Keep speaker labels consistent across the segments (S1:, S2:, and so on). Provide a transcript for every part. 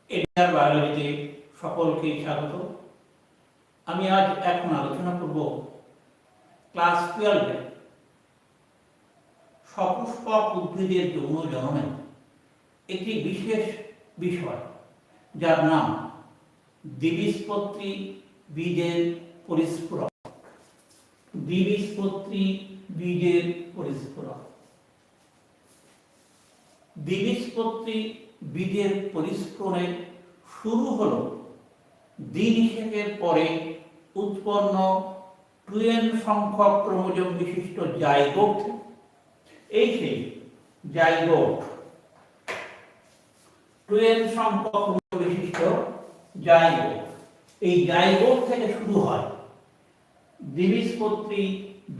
S1: ADR বায়োলজিতে সকলকে স্বাগত। আমি আজ এখন আলোচনা করব ক্লাস 12 সপুষ্পক উদ্ভিদের যৌন জননে একটি বিশেষ বিষয়, যার নাম দ্বিবীজপত্রী বীজের পরিস্ফুরণ। দ্বিবীজপত্রী বীজের পরিস্ফুরণ। দ্বিবীজপত্রী বীজের পরিস্ফুরণের শুরু হল দ্বিনিষেকের পরে উৎপন্ন 2n সংখ্যক ক্রোমোজোম বিশিষ্ট জাইগোট। এই সেই জাইগোট 2n সংখ্যক ক্রোমোজোম বিশিষ্ট জাইগোট। এই জাইগোট থেকে শুরু হয় দ্বিবীজপত্রী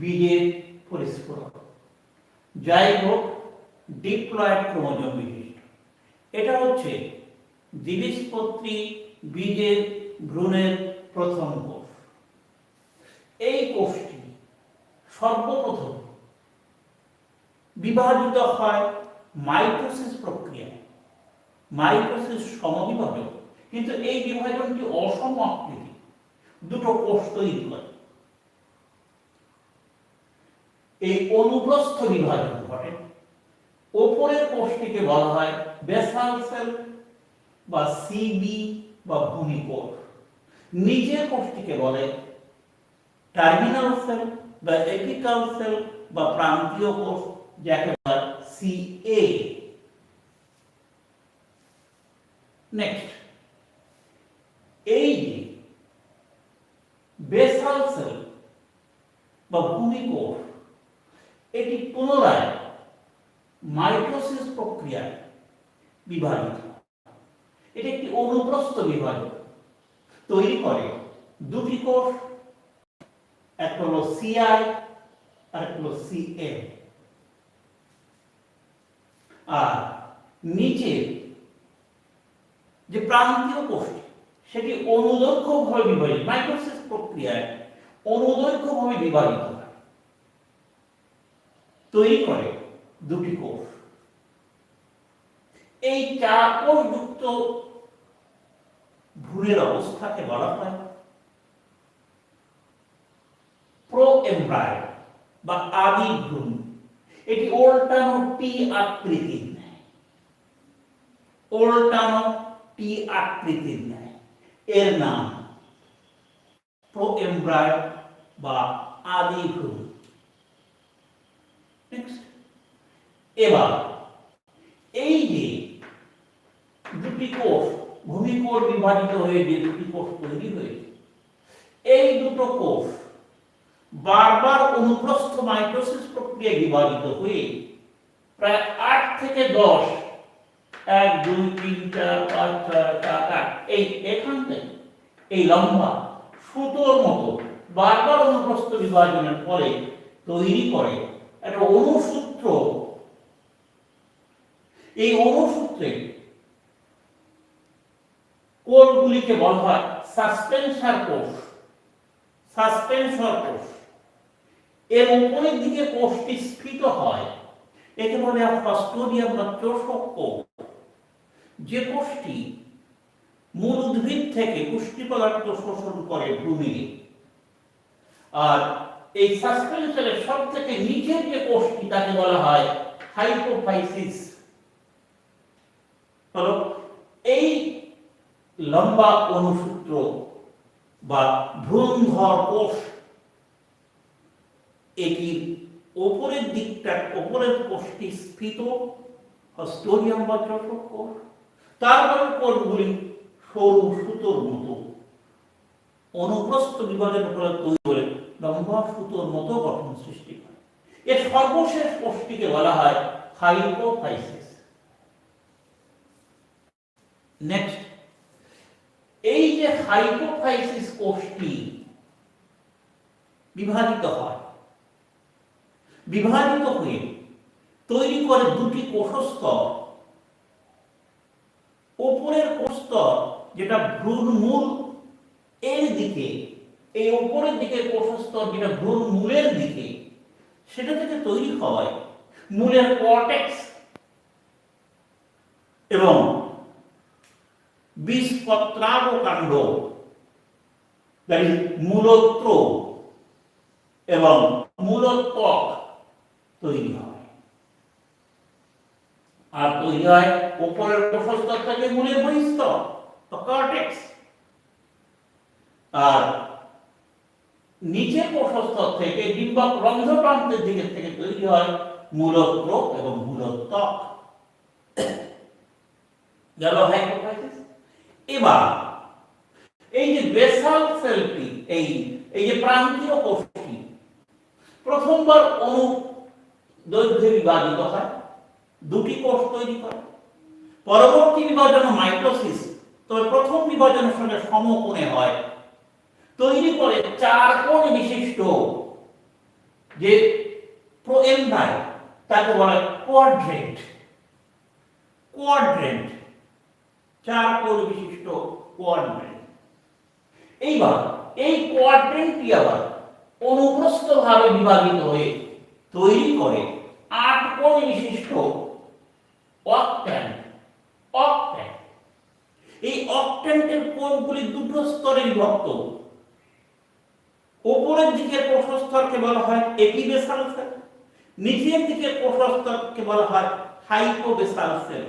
S1: বীজের পরিস্ফুরণ। জাইগোট ডিপ্লয়েড ক্রোমোজোম বিশিষ্ট। এটা হচ্ছে দ্বিবীজপত্রী বীজের ভ্রূণের প্রথম কোষ। এই কোষটি সর্বপ্রথম বিভাজিত হয় মাইটোসিস প্রক্রিয়ায়। মাইটোসিস সমবিভাজন, কিন্তু এই বিভাজনটি অসম আকৃতি, দুটো কোষ তৈরি করে। এই অনুপ্রস্থ বিভাজন ঘটে। ওপরের কোষটিকে বলা হয় বেসাল সেল বা সিবি বা ভূমিকোষ। নিচের কোষটিকে বলে টার্মিনাল সেল বা এপিকাল সেল বা প্রান্তীয় কোষ, যাকে বলা সিএ। নেক্সট, এই যে বেসাল সেল বা ভূমিকোষ, এটি পুনরায় মাইটোসিস প্রক্রিয়ায় বিভাজিত। এটি একটি অনুপ্রস্থ বিভাজন তৈরি করে দুটি কোষ, একটা হলো সিআই আর একটা হলো সিএম। আর নিচের যে প্রান্তীয় কোষটি, সেটি অনুদৈর্ঘ্যভাবে বিভাজিত। মাইটোসিস প্রক্রিয়ায় অনুদৈর্ঘ্যভাবে বিভাজিত হয়, তৈরি করে দুটি কোষ। এই চার কোষ যুক্ত ভ্রূণের অবস্থাকে বলা হয় প্রোএমব্রায়ো বা আদি ভ্রূণ। এটি ওল্টানো টি আকৃতির নেয়। ওল্টানো টি আকৃতির নেয়। এর নাম প্রোএমব্রায়ো বা আদি ভ্রূণ। এবার এই যে দুটি কোষ, ভূমিকোষ বিভাজিত হয়ে যে দুটি কোষ তৈরি হয়েছে, এই দুটো কোষ বারবার অনুপ্রস্থ মাইটোসিস প্রক্রিয়ায় বিভাজিত হয়ে প্রায় 8 থেকে 10, 1 2 3 4 5 6 7 8, এই এখান থেকে এই লম্বা সুতোর মতো বারবার অনুপ্রস্থ বিভাজনের ফলে তৈরি করে একটা অনুসূত্র। এই অনুসূত্রে কোষগুলিকে বলা হয় সাসপেনশন কোষ। সাসপেনশন কোষ। এর উপরের দিকে কোষটি স্ফীত হয়, একে বলে ফস্টোডিয়াম বা চোষক কোষ। যে কোষটি মূল উদ্ভিদ থেকে পুষ্টি পদার্থ শোষণ করে ভ্রূণে। আর এই সাসপেনশনের সব থেকে নিচের যে কোষটি, তাকে বলা হয় হাইপোফাইসিস। হলো এই লম্বা অনুসূত্র বা ভ্রূণধর কোষ। এটির উপরের দিকটা, উপরের কোষটি স্ফীত ফস্টোডিয়াম বা চোষক কোষ। তারপরে কোষগুলি সরু সুতোর মতো অনুপ্রস্থ বিভাজনের ফলে তৈরি করে লম্বা সুতোর মতো গঠন সৃষ্টি করে। এর সর্বশেষ কোষটিকে বলা হয় হাইপোফাইসিস। নেক্সট, এই যে হাইপোফাইসিস কোষটি বিভাজিত হয়, বিভাজিত হয়ে তৈরি করে দুটি কোষস্তর। উপরের কোষস্তর, যেটা ভ্রূণ মূল এর দিকে, এই উপরের দিকে কোষস্তর যেটা ভ্রূণ মূলের দিকে, সেটা থেকে তৈরি হয় মূলের কর্টেক্স এবং বীজপত্রাবকাণ্ড, মূলত্র এবং মূলত্বক তৈরি হয়। আর তৈরি হয় উপরের কোষস্তর থেকে মূলের বহিঃস্তর, কর্টেক্স, আর নিচের কোষস্তর থেকে ডিম্বক রন্ধ্র প্রান্তের দিকে থেকে তৈরি হয় মূলত্র এবং মূলত্বক। গেল হাইপোফাইসিস। এবার এই যে বেসাল সেলটি, এই যে প্রান্তীয় কোষটি প্রথমবার অণু দৈর্ঘ্যে বিভাজিত হয়, দুটি কোষ তৈরি করে। পরবর্তী বিভাজন মাইটোসিস, তবে প্রথম বিভাজনের সঙ্গে সমকোণে হয়, তৈরি করে 4 কোণ বিশিষ্ট যে প্রোএমব্রায়, তাকে বলা হয় কোয়াড্রেন্ট। 4 কোণ বিশিষ্ট কোয়াড্রেন্ট। এইবার এই কোয়াড্রেন্টটি আবার অনুপ্রস্থভাবে বিভাজিত হয়ে তৈরি করে 8 কোণ বিশিষ্ট অক্ট্যান্ট। এই অক্ট্যান্টের কোণগুলি দুটো স্তরে বিভক্ত। উপরের দিকের কোষস্তরকে বলা হয় এপিবেসাল সেল, নিচের দিকের কোষস্তরকে বলা হয় হাইপোবেসাল সেল।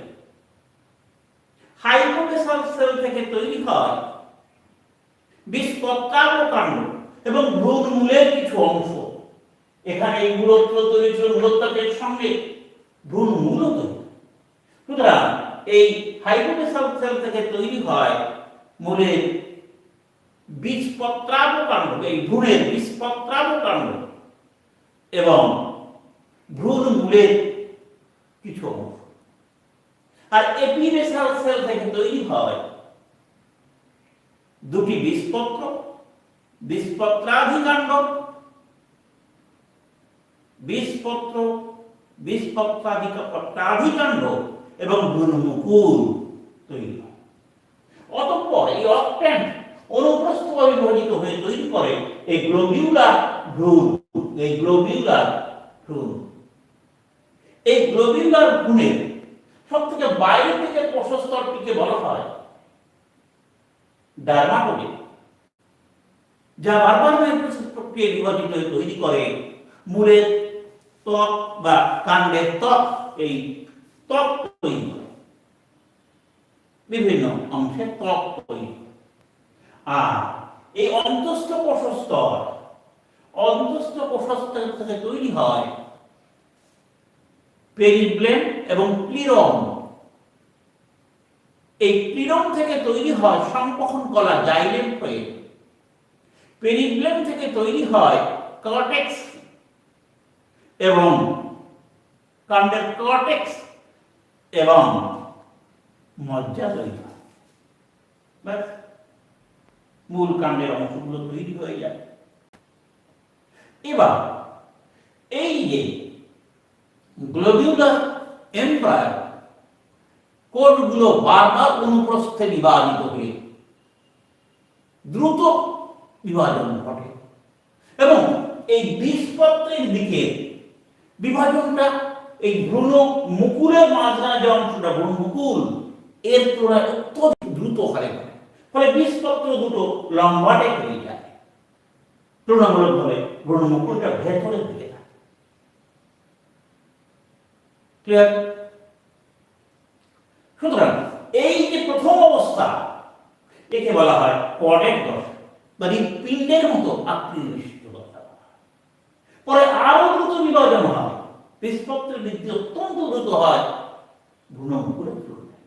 S1: হাইপোবেসাল সেল থেকে তৈরি হয় বীজপত্রাবকাণ্ড এবং ভ্রূণমূলের কিছু অংশ। এখানে এই মূলত্র তৈরি ছিল, মূলত্বকের সঙ্গে ভ্রূণমূলও তৈরি। সুতরাং এই হাইপোবেসাল সেল থেকে তৈরি হয় মূলের বীজপত্রাবকাণ্ড, এই ভ্রূণের বীজপত্রাবকাণ্ড এবং ভ্রূণমূলের কিছু অংশ। আর এপিবেসাল সেল থেকে তৈরি হয় দুটি বীজপত্র, বীজপত্রাধিকাণ্ড, বীজপত্রাধিকাণ্ড এবং ভ্রূণমুকুল তৈরি হয়। অতঃপর এই অক্ট্যান্ট অনুপ্রস্থভাবে বিভাজিত হয়ে তৈরি করে এই গ্লোবিউলার ভ্রূণ। এই গ্লোবিউলার ভ্রূণের সবথেকে বাইরে থেকে কোষস্তরটিকে বলা হয় ডার্মাটোগেট, যা বারবার মাইটোসিস প্রক্রিয়ায় বিভাজিত হয়ে তৈরি করে মূলের ত্বক বা কাণ্ডের ত্বক। এই ত্বক তৈরি হয়, বিভিন্ন অংশে ত্বক তৈরি। আর এই অন্তঃস্থ কোষস্তর থেকে তৈরি হয় পেরিব্লেম এবং ক্লিরম। এই ক্লিরম থেকে তৈরি হয় সংকোচন কলা, জাইলেম ফ্লুইড। পেরিব্লেম থেকে তৈরি হয় কর্টেক্স এবং কাণ্ডের কর্টেক্স এবং মজ্জা তৈরি হয়। মূল কাণ্ডের অংশগুলো তৈরি হয়ে যায়। এবার এই যে গ্লোবিউলার এমব্রায়ো, কোষগুলো বারবার অনুপ্রস্থে বিভাজিত হয়ে দ্রুত বিভাজন ঘটে এবং এই বীজপত্রের দিকে বিভাজনটা এই ভ্রূণ মুকুলের মাঝখানে যে অংশটা ভ্রূণমুকুল, এর তুলনায় অত্যধিক দ্রুত হারে ঘটে। ফলে বীজপত্র দুটো লম্বাটে হয়ে যায়, তুলনামূলকভাবে ভ্রূণমুকুলটা ভেতরের দিকে থাকে। ক্লিয়ার? সুতরাং এই যে প্রথম অবস্থা, একে বলা হয় কর্ডেট দশা বা হৃৎপিণ্ডের মতো আকৃতি বিশিষ্ট দশা। পরে আরো দ্রুত বিভাজন হয়, বীজপত্রের বৃদ্ধি অত্যন্ত দ্রুত হয় ভ্রূণমুকুলের তুলনায়।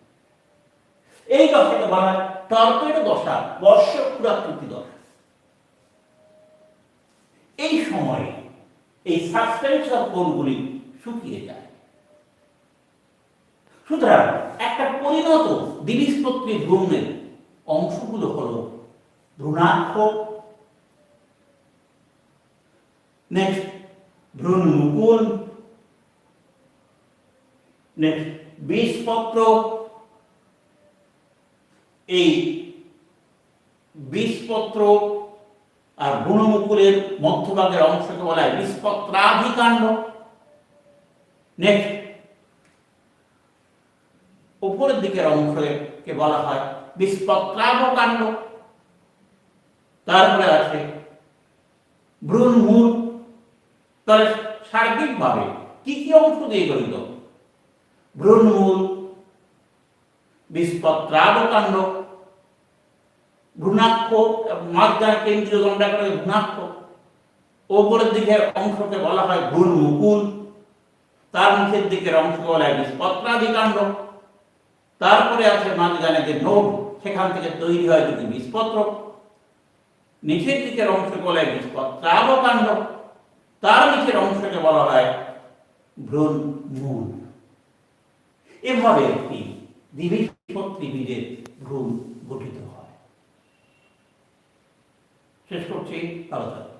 S1: এই দশাকে বলা হয় টর্পেডো দশা, বর্ষপুরাকৃতি দশা। এই সময়ে এই সাবস্টেন্সিয়াল কোষগুলি শুকিয়ে যায়। সুতরাং একটা পরিণত দ্বিবীজপত্রী ভ্রূণের অংশগুলো হলো ভ্রূণাক্ষ, নেক্সট ভ্রূণমুকুল, নেক্সট বীজপত্র। এই বীজপত্র আর ভ্রূণমুকুলের মধ্যভাগের অংশকে বলা হয় বীজপত্রাধিকাণ্ড। নেক্সট উপরের দিকের অংশকে বলা হয় বিস্পত্রাবকাণ্ড, তারপরে আছে ভ্রূণমূল। তাহলে সার্বিকভাবে কি কি অংশ দিয়ে গঠিত? ভ্রূণমূল, বিস্পত্রাবকাণ্ড, ভ্রূণাক্ষ, মাঝখানে কেন্দ্রীয় দণ্ডাকারে ভ্রূণাক্ষ, ওপরের দিকের অংশকে বলা হয় ভ্রূণমুকুল, তার নিচের দিকের অংশকে বলা হয় বিস্পত্রাদিকাণ্ড। তারপরে আছে মাঝখানে যে নোড, সেখান থেকে তৈরি হয় দুটি বীজপত্র, নিচের দিকের অংশকে বলা হয় বিস্পত্রাবকাণ্ড, তার নিচের অংশকে বলা হয় ভ্রূণমূল। এভাবে একটি দ্বিবীজপত্রী বীজের ভ্রূণ গঠিত হয়। শেষ করছি, ভালো থাকবেন।